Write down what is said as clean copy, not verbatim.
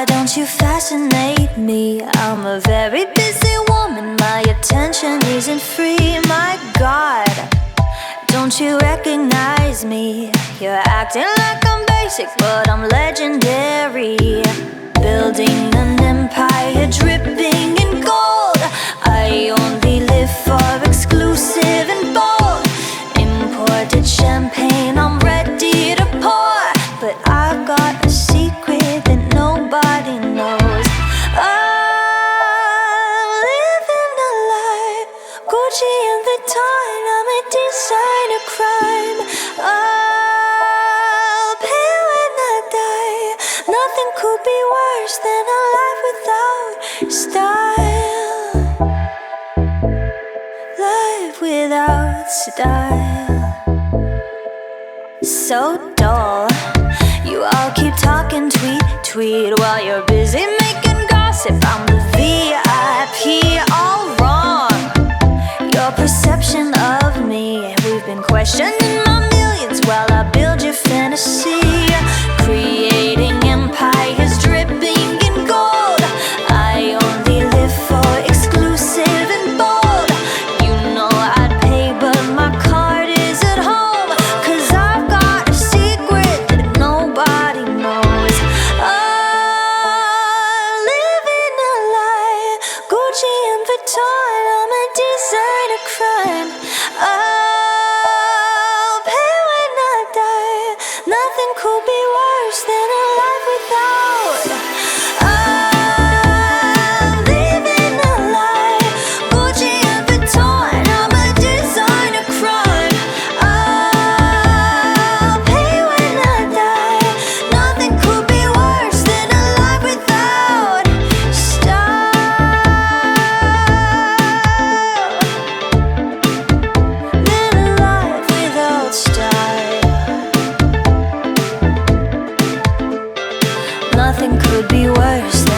Why don't you fascinate me? I'm a very busy woman, my attention isn't free. My God, don't you recognize me? You're acting like I'm basic, but I'm legendary. Building an empire dripping in gold. I only live for exclusive and bold. Imported champagne, I'm ready to pour. But I've got a secret that nobody knows. I'm living a lie. Gucci and Vuitton, I'm a designer crime. I'll pay when I die. Nothing could be worse than a life without style. Life without style. So dull. You all keep talking, tweet while you're busy making gossip. I'm the VIP, all wrong. Your perception of me, we've been questioning my millions while I build your fantasy. Creating empires dripping in gold. I only live for exclusive and bold. You know I'd pay, but my card is at home. 'Cause I've got a secret that nobody knows. I'm living a lie. Gucci and Vuitton, I'm a designer crime. I'll pay when I die. Nothing could be worse than a life without. I'm living a lie. Gucci and Vuitton, I'm a designer crime. I'll pay when I die. Nothing could be worse than a life without style. Than a life without style. Nothing could be worse than